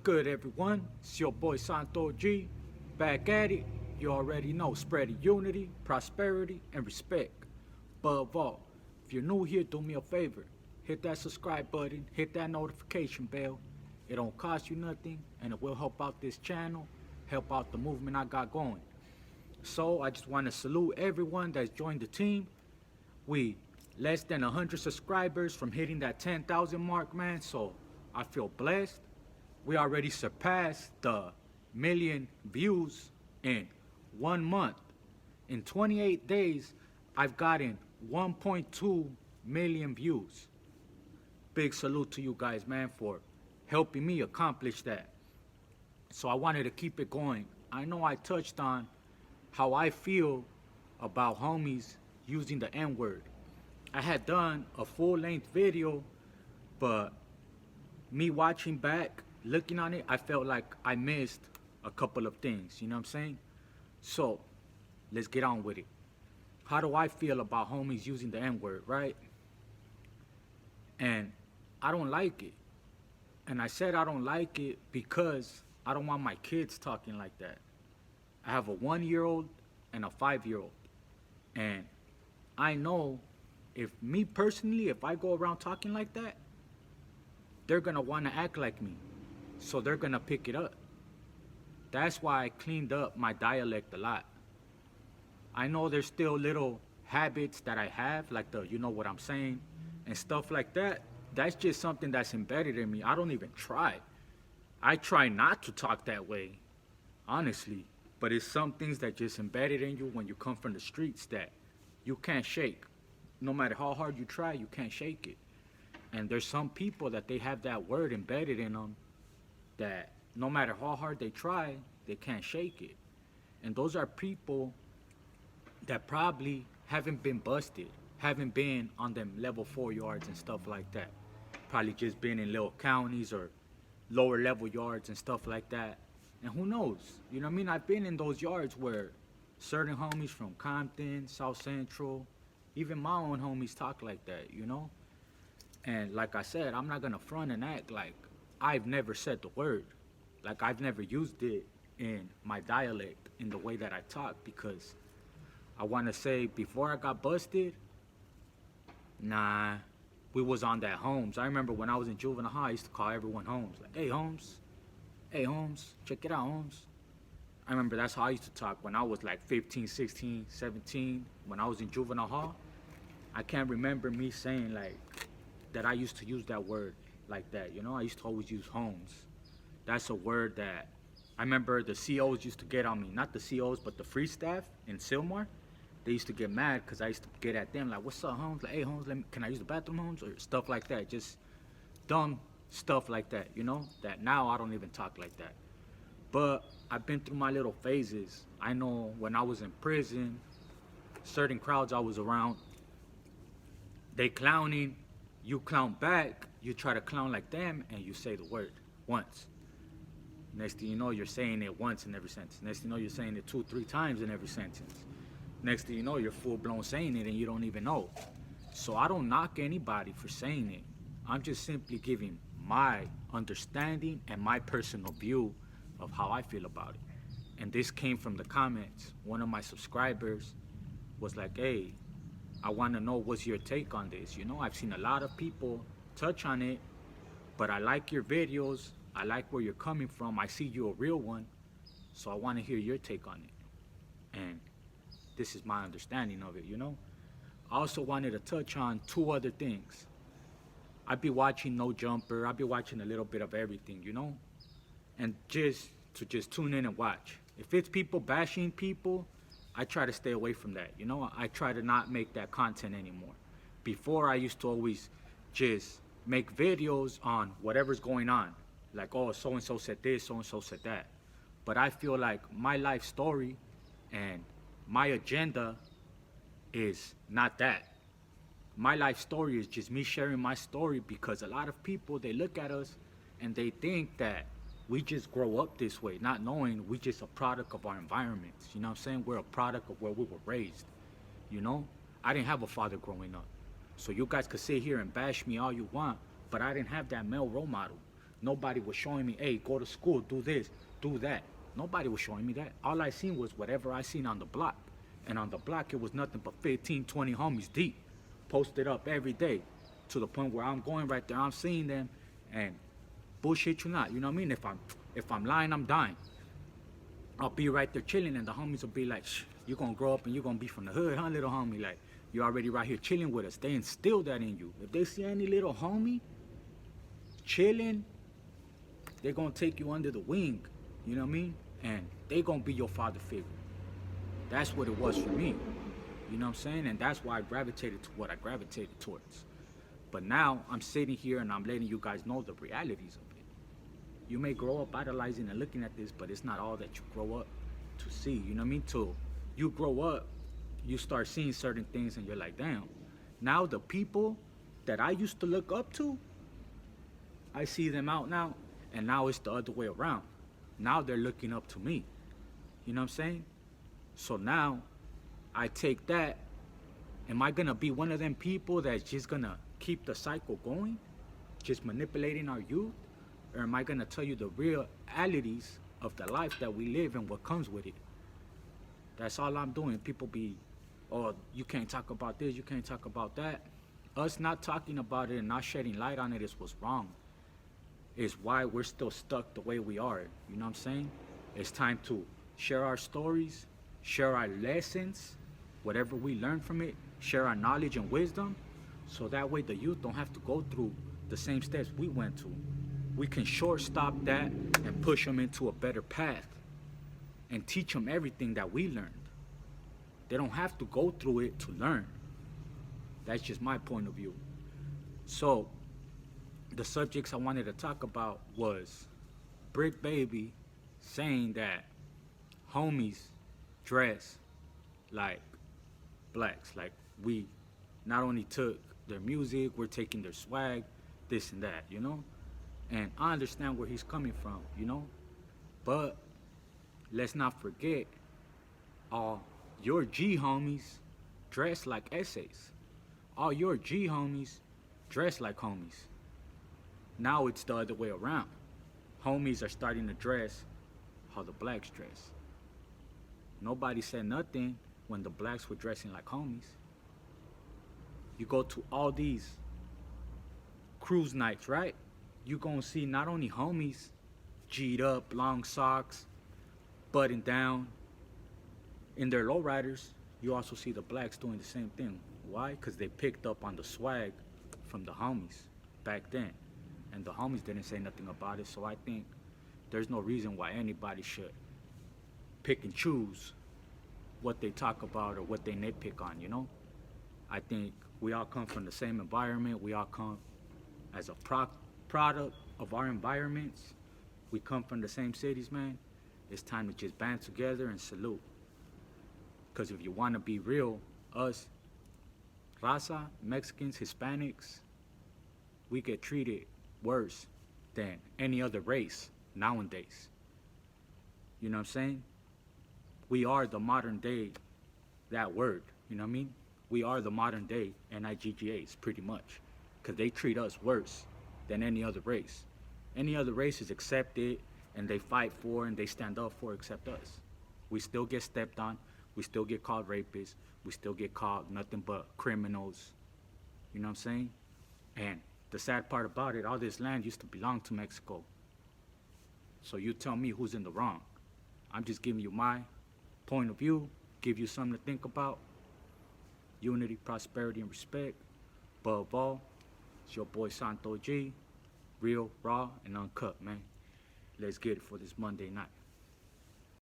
good, everyone? It's your boy Santo G, back at it. You already know, spreading unity, prosperity, and respect. Above all, if you're new here, do me a favor. Hit that subscribe button, hit that notification bell. It don't cost you nothing, and it will help out this channel, help out the movement I got going. So I just want to salute everyone that's joined the team. We less than 100 subscribers from hitting that 10,000 mark, man. So I feel blessed. We already surpassed the million views in 1 month. In 28 days, I've gotten 1.2 million views. Big salute to you guys, man, for helping me accomplish that. So I wanted to keep it going. I know I touched on how I feel about homies using the N-word. I had done a full-length video, but me watching back, looking on it, I felt like I missed a couple of things, you know what I'm saying? So, let's get on with it. How do I feel about homies using the N-word, right? And I don't like it. And I said I don't like it because I don't want my kids talking like that. I have a 1-year-old and a 5-year-old. And I know if me personally, if I go around talking like that, they're gonna wanna act like me. So they're gonna pick it up. That's why I cleaned up my dialect a lot. I know there's still little habits that I have, like the you know what I'm saying, and stuff like that. That's just something that's embedded in me. I don't even try. I try not to talk that way, honestly. But it's some things that just embedded in you when you come from the streets that you can't shake. No matter how hard you try, you can't shake it. And there's some people that they have that word embedded in them that no matter how hard they try, they can't shake it. And those are people that probably haven't been busted, haven't been on them level 4 yards and stuff like that. Probably just been in little counties or lower level yards and stuff like that. And who knows? You know what I mean? I've been in those yards where certain homies from Compton, South Central, even my own homies talk like that, you know? And like I said, I'm not gonna front and act like I've never said the word. Like I've never used it in my dialect in the way that I talk, because I wanna say before I got busted, nah, we was on that Holmes. I remember when I was in juvenile high, I used to call everyone Holmes. Like, hey Holmes, check it out, Holmes. I remember that's how I used to talk when I was like 15, 16, 17, when I was in juvenile hall. I can't remember me saying like that I used to use that word like that, you know? I used to always use Holmes. That's a word that I remember the COs used to get on me. Not the COs, but the free staff in Silmar. They used to get mad because I used to get at them like, what's up, Holmes? Like, hey, Holmes, can I use the bathroom, Holmes? Or stuff like that. Just dumb stuff like that, you know? That now I don't even talk like that. But I've been through my little phases. I know when I was in prison, certain crowds I was around, they clowning, you clown back, you try to clown like them, and you say the word once. Next thing you know, you're saying it once in every sentence. Next thing you know, you're saying it 2-3 times in every sentence. Next thing you know, you're full-blown saying it and you don't even know. So I don't knock anybody for saying it. I'm just simply giving my understanding and my personal view of how I feel about it. And this came from the comments. One of my subscribers was like, hey, I want to know what's your take on this. You know, I've seen a lot of people touch on it, but I like your videos. I like where you're coming from. I see you a real one. So I want to hear your take on it. And this is my understanding of it, you know. I also wanted to touch on 2 other things. I'd be watching No Jumper. I'd be watching a little bit of everything, you know. And just tune in and watch. If it's people bashing people, I try to stay away from that, you know. I try to not make that content anymore. Before, I used to always just make videos on whatever's going on. Like, oh, so-and-so said this, so-and-so said that. But I feel like my life story and my agenda is not that. My life story is just me sharing my story, because a lot of people, they look at us and they think that we just grow up this way, not knowing we just a product of our environments. You know what I'm saying? We're a product of where we were raised, you know? I didn't have a father growing up. So you guys could sit here and bash me all you want, but I didn't have that male role model. Nobody was showing me, hey, go to school, do this, do that. Nobody was showing me that. All I seen was whatever I seen on the block. And on the block, it was nothing but 15, 20 homies deep, posted up every day, to the point where I'm going right there, I'm seeing them, and bullshit you not, you know what I mean? If I'm lying, I'm dying. I'll be right there chilling, and the homies will be like, shh, you gonna grow up and you gonna be from the hood, huh, little homie? Like, you already right here chilling with us. They instill that in you. If they see any little homie chilling, they're gonna take you under the wing, you know what I mean? And they gonna be your father figure. That's what it was for me, you know what I'm saying? And that's why I gravitated to what I gravitated towards. But now I'm sitting here and I'm letting you guys know the realities of it. You may grow up idolizing and looking at this, but it's not all that you grow up to see, you know what I mean? Till you grow up, you start seeing certain things and you're like, damn, now the people that I used to look up to, I see them out now, and now it's the other way around. Now they're looking up to me, you know what I'm saying? So now I take that. Am I gonna be one of them people that's just gonna keep the cycle going, just manipulating our youth? Or am I gonna tell you the realities of the life that we live and what comes with it? That's all I'm doing. People be, oh, you can't talk about this, you can't talk about that. Us not talking about it and not shedding light on it is what's wrong. Is why we're still stuck the way we are. You know what I'm saying? It's time to share our stories, share our lessons, whatever we learn from it, share our knowledge and wisdom, so that way the youth don't have to go through the same steps we went to. We can shortstop that and push them into a better path and teach them everything that we learned. They don't have to go through it to learn. That's just my point of view. So the subjects I wanted to talk about was Brick Baby saying that homies dress like blacks. Like, we not only took their music, we're taking their swag, this and that, you know? And I understand where he's coming from, you know? But let's not forget, all your G homies dress like essays. All your G homies dress like homies. Now it's the other way around. Homies are starting to dress how the blacks dress. Nobody said nothing when the blacks were dressing like homies. You go to all these cruise nights, right? You gonna see not only homies G'd up, long socks, buttoned down in their lowriders, you also see the blacks doing the same thing. Why? Because they picked up on the swag from the homies back then. And the homies didn't say nothing about it, so I think there's no reason why anybody should pick and choose what they talk about or what they nitpick on, you know? I think we all come from the same environment. We all come as a product of our environments. We come from the same cities, man. It's time to just band together and salute. Because if you want to be real, us, Raza, Mexicans, Hispanics, we get treated worse than any other race nowadays. You know what I'm saying? We are the modern day, that word, you know what I mean? We are the modern day NIGGAs, pretty much. Because they treat us worse than any other race. Any other race is accepted and they fight for and they stand up for except us. We still get stepped on. We still get called rapists. We still get called nothing but criminals. You know what I'm saying? And the sad part about it, all this land used to belong to Mexico. So you tell me who's in the wrong. I'm just giving you my point of view, give you something to think about. Unity, prosperity, and respect. Above all, it's your boy Santo G, real, raw, and uncut, man. Let's get it for this Monday night.